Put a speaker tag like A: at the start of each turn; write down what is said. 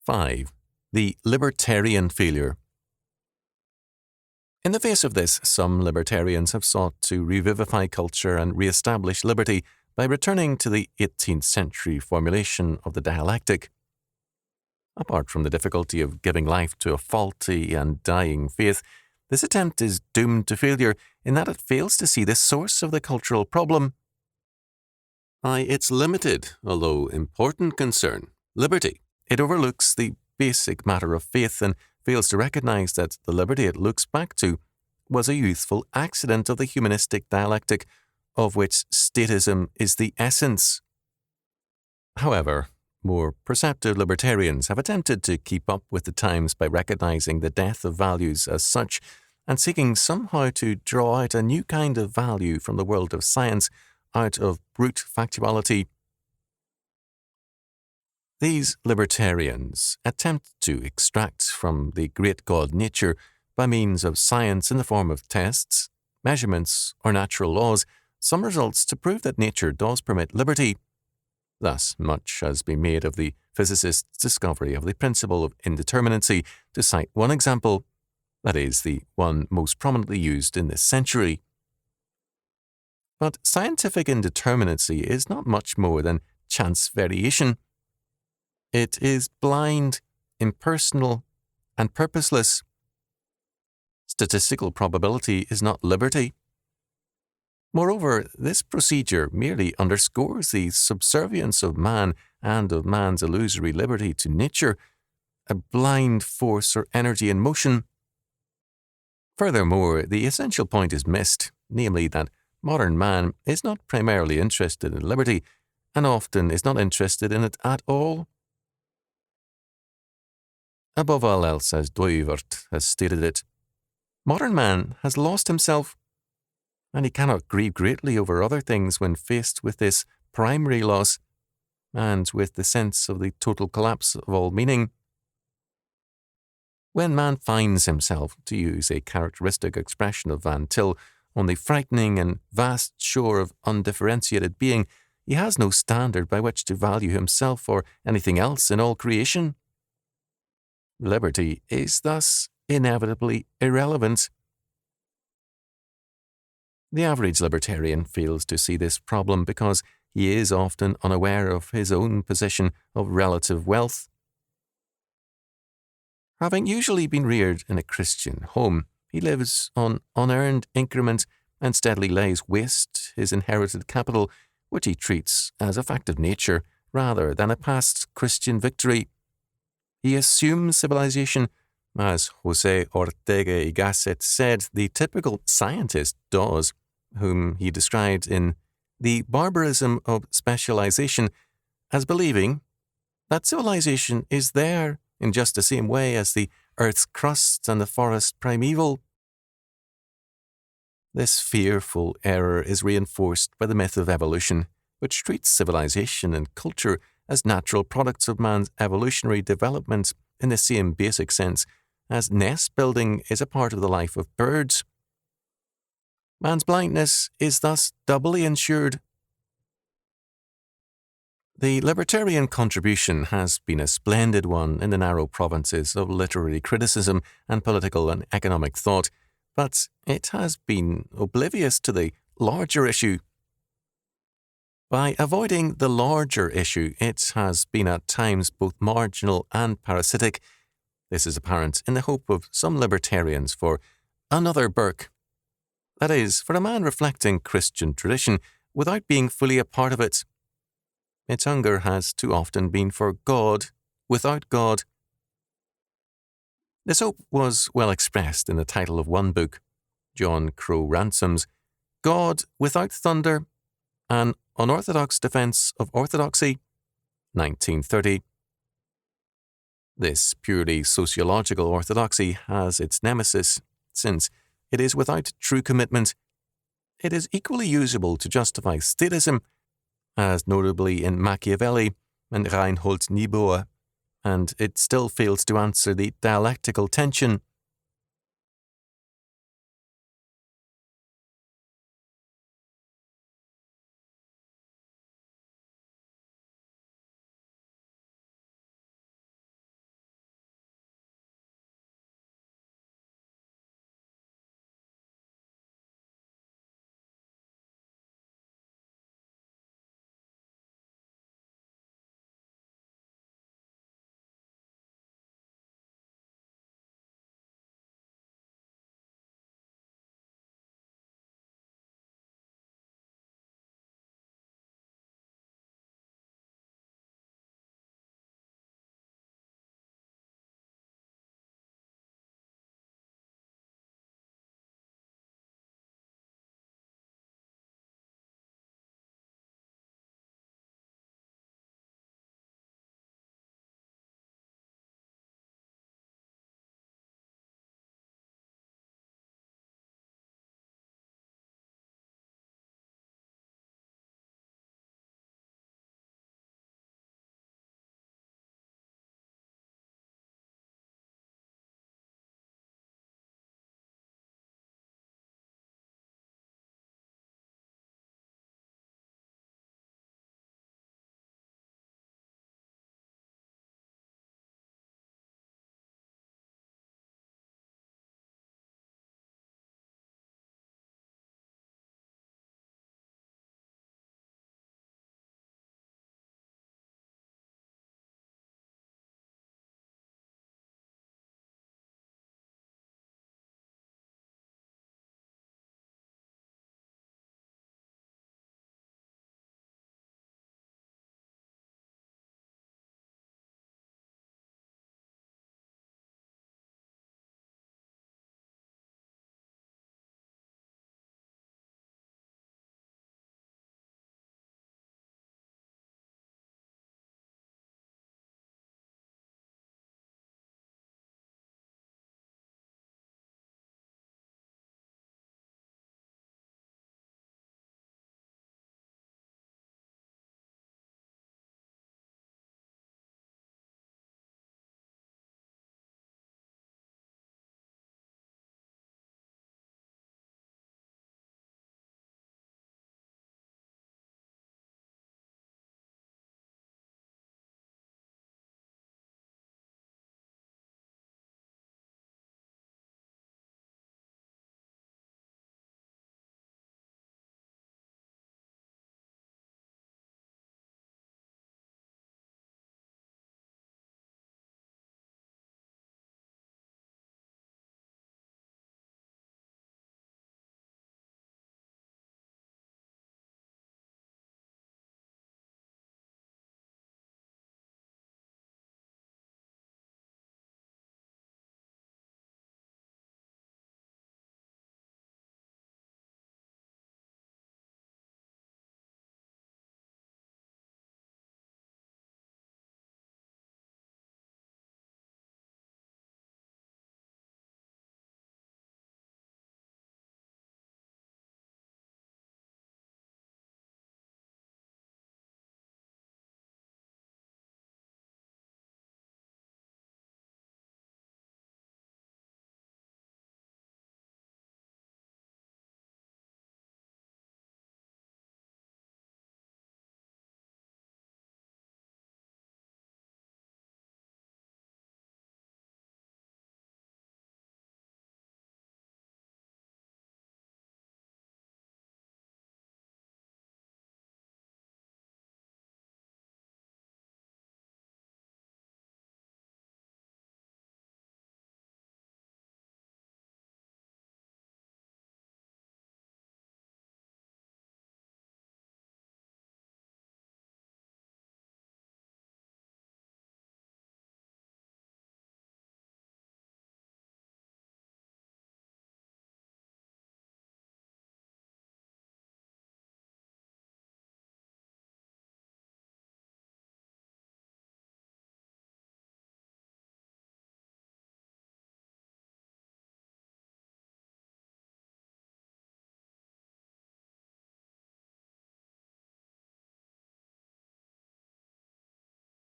A: 5. The Libertarian Failure. In the face of this, some libertarians have sought to revivify culture and re-establish liberty by returning to the 18th century formulation of the dialectic. Apart from the difficulty of giving life to a faulty and dying faith, this attempt is doomed to failure in that it fails to see the source of the cultural problem. By its limited, although important concern, liberty, it overlooks the basic matter of faith and fails to recognize that the liberty it looks back to was a youthful accident of the humanistic dialectic, of which statism is the essence. However, more perceptive libertarians have attempted to keep up with the times by recognizing the death of values as such and seeking somehow to draw out a new kind of value from the world of science out of brute factuality. These libertarians attempt to extract from the great God nature, by means of science in the form of tests, measurements, or natural laws, some results to prove that nature does permit liberty. Thus, much has been made of the physicist's discovery of the principle of indeterminacy, to cite one example, that is, the one most prominently used in this century. But scientific indeterminacy is not much more than chance variation. It is blind, impersonal, and purposeless. Statistical probability is not liberty. Moreover, this procedure merely underscores the subservience of man and of man's illusory liberty to nature, a blind force or energy in motion. Furthermore, the essential point is missed, namely that modern man is not primarily interested in liberty, and often is not interested in it at all. Above all else, as Duyvert has stated it, modern man has lost himself, and he cannot grieve greatly over other things when faced with this primary loss, and with the sense of the total collapse of all meaning. When man finds himself, to use a characteristic expression of Van Til, on the frightening and vast shore of undifferentiated being, he has no standard by which to value himself or anything else in all creation. Liberty is thus inevitably irrelevant. The average libertarian fails to see this problem because he is often unaware of his own position of relative wealth. Having usually been reared in a Christian home, he lives on unearned increment and steadily lays waste his inherited capital, which he treats as a fact of nature rather than a past Christian victory. He assumes civilization, as Jose Ortega y Gasset said the typical scientist does, whom he described in The Barbarism of Specialization as believing that civilization is there in just the same way as the earth's crust and the forest primeval. This fearful error is reinforced by the myth of evolution, which treats civilization and culture as natural products of man's evolutionary development in the same basic sense as nest building is a part of the life of birds. Man's blindness is thus doubly ensured. The libertarian contribution has been a splendid one in the narrow provinces of literary criticism and political and economic thought, but it has been oblivious to the larger issue. By avoiding the larger issue, it has been at times both marginal and parasitic. This is apparent in the hope of some libertarians for another Burke. That is, for a man reflecting Christian tradition without being fully a part of it. Its hunger has too often been for God without God. This hope was well expressed in the title of one book, John Crow Ransom's God Without Thunder, An Unorthodox Defense of Orthodoxy, 1930. This purely sociological orthodoxy has its nemesis, since it is without true commitment. It is equally usable to justify statism, as notably in Machiavelli and Reinhold Niebuhr, and it still fails to answer the dialectical tension